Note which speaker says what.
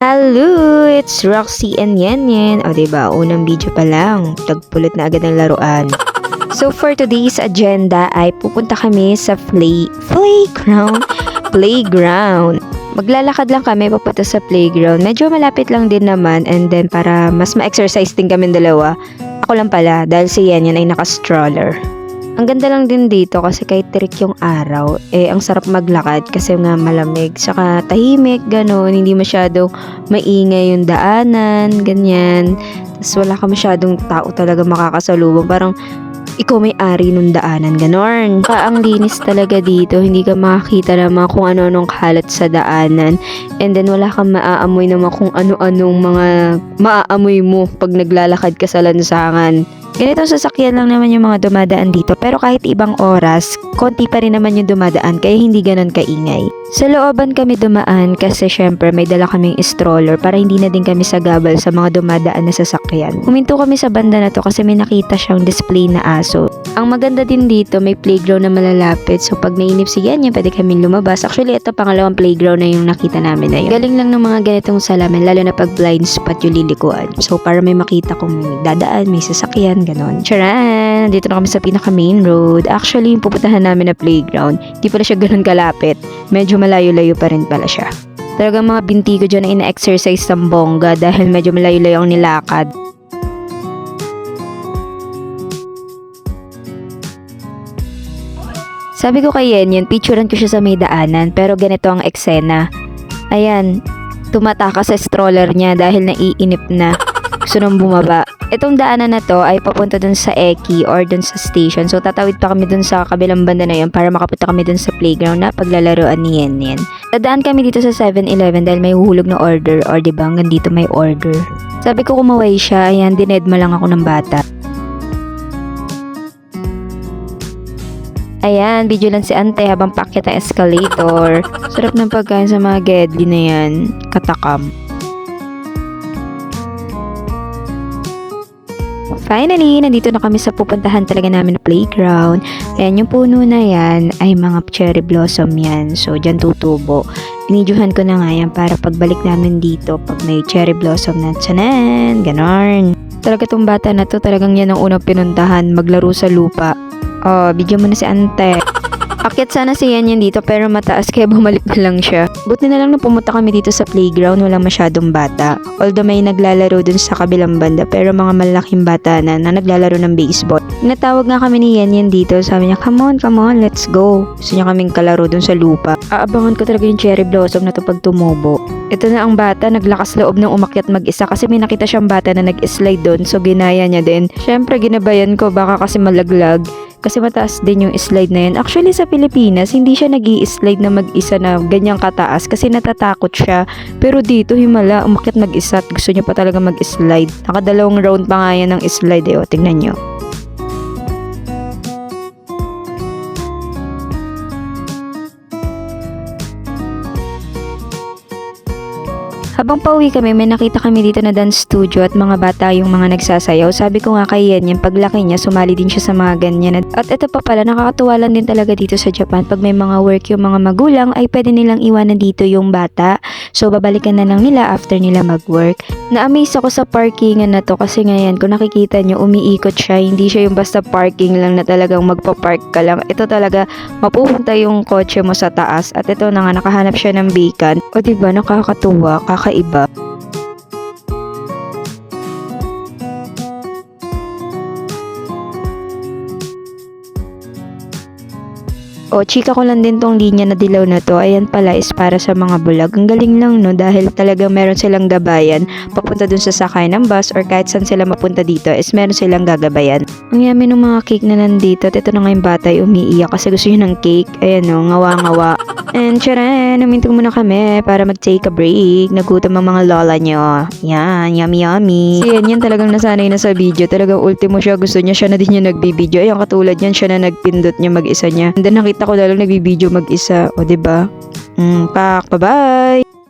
Speaker 1: Hello! It's Roxy and Yan. O diba, unang video pa lang, tagpulot na agad ng laruan. So for today's agenda ay pupunta kami sa playground. Maglalakad lang kami papunta sa playground. Medyo malapit lang din naman, and then para mas ma-exercise din kami dalawa. Ako lang pala dahil si Yan ay naka-stroller. Ang ganda lang din dito kasi kahit tirik yung araw, ang sarap maglakad kasi nga malamig. Saka tahimik, gano'n, hindi masyadong maingay yung daanan, ganyan. Tapos wala ka masyadong tao talaga makakasalubong. Parang ikaw may ari nung daanan, gano'n. Ang linis talaga dito, hindi ka makakita naman kung ano-anong kalat sa daanan. And then wala kang maaamoy naman kung ano-anong mga maaamoy mo pag naglalakad ka sa lansangan. Ganito sasakyan lang naman yung mga dumadaan dito, pero kahit ibang oras, konti pa rin naman yung dumadaan kaya hindi ganon kaingay. Sa looban kami dumaan kasi syempre may dala kaming stroller para hindi na din kami sagabal sa mga dumadaan na sasakyan. Huminto kami sa banda na to kasi may nakita siyang display na aso. Ang maganda din dito, may playground na malalapit, so pag nainip si Yan, pwede kami lumabas. Actually, ito pangalawang playground na yung nakita namin na yun. Galing lang ng mga ganitong salamin, lalo na pag blind spot yung lilikuan. So para may makita kung may dadaan, may sasakyan, ganon. Charan! Dito na kami sa pinaka main road. Actually, yung pupuntahan namin na playground, di pala siya ganon kalapit. Medyo malayo-layo pa rin pala siya. Talagang mga binti ko dyan na ina-exercise ng bongga dahil medyo malayo-layo ang nilakad. Sabi ko kay Yan, picturean ko siya sa may daanan, pero ganito ang eksena. Ayan, tumataka sa stroller niya dahil naiinip na. Gusto nang bumaba. Itong daanan na to ay papunta dun sa Eki or dun sa station. So tatawid pa kami dun sa kabilang banda na yun para makapunta kami dun sa playground na paglalaroan ni Yan. Dadaan kami dito sa 7-Eleven dahil may huhulog na order, or diba hanggang dito may order. Sabi ko kumaway siya, ayan, dinedma lang ako ng bata. Ayan, video lang si Ante habang paakyat ang escalator. Sarap ng pagkain sa mga gedli na yan. Katakam. Finally, nandito na kami sa pupuntahan talaga namin na playground. Ayan, yung puno na yan ay mga cherry blossom yan. So, dyan tutubo. Inidyohan ko na nga yan para pagbalik namin dito, pag may cherry blossom na tsanan, ganon. Talaga tong bata na to, talagang yan ang unang pinuntahan, maglaro sa lupa. Oh, bigyan mo na si Ante. Akyat sana si Yan dito pero mataas kaya bumalik na lang siya. Buti na lang na pumunta kami dito sa playground, walang masyadong bata. Although may naglalaro dun sa kabilang banda pero mga malaking bata na naglalaro ng baseball. Natawag nga kami ni Yan dito, sabi niya, come on, let's go. Gusto niya kaming kalaro dun sa lupa. Aabangan ko talaga yung cherry blossom na to pag tumubo. Ito na ang bata, naglakas loob ng umakyat mag-isa kasi may nakita siyang bata na nag-slide dun, so ginaya niya din. Syempre ginabayan ko baka kasi malaglag. Kasi mataas din yung slide na yun. Actually sa Pilipinas, hindi siya nag-i-slide na mag-isa na ganyang kataas kasi natatakot siya. Pero dito, himala, umakyat mag-isa at gusto niya pa talaga mag-slide. Nakadalawang round pa nga yan ng slide o, tingnan nyo. Habang pauwi kami, may nakita kami dito na dance studio at mga bata yung mga nagsasayaw. Sabi ko nga kay Yan, paglaki niya, sumali din siya sa mga ganyan. At ito pa pala, nakakatuwa lang din talaga dito sa Japan. Pag may mga work yung mga magulang, ay pwede nilang iwanan dito yung bata. So, babalikan na lang nila after nila mag-work. Na-amaze ako sa parkingan na to kasi ngayon, kung nakikita nyo, umiikot siya. Hindi siya yung basta parking lang na talagang magpa-park ka lang. Ito talaga, mapupunta yung kotse mo sa taas. At ito na nga, nakahanap siya ng beacon. O diba, nakakatuwa, kakaiba. O, chika ko lang din tong linya na dilaw na to. Ayan pala is para sa mga bulag. Ang galing lang no dahil talagang meron silang gabayan papunta dun sa sakay ng bus or kahit saan sila mapunta dito is meron silang gagabayan. Ang yummy ng mga cake na nandito. At ito na nga yung bata ay umiiyak kasi gusto niya ng cake. Ayan no, ngawa-ngawa. And charan, naminto muna kami para mag-take a break. Nagutom ang mga lola nyo. Yan, yummy. So yan talagang nasanay na sa video. Talagang ultimo siya, gusto niya, siya na din yung nagbibideo. Ayan katulad yan, siya na nagpindot niya mag-isa niya. And then nakita ko dalang nagbibideo mag-isa. O diba? Bye-bye!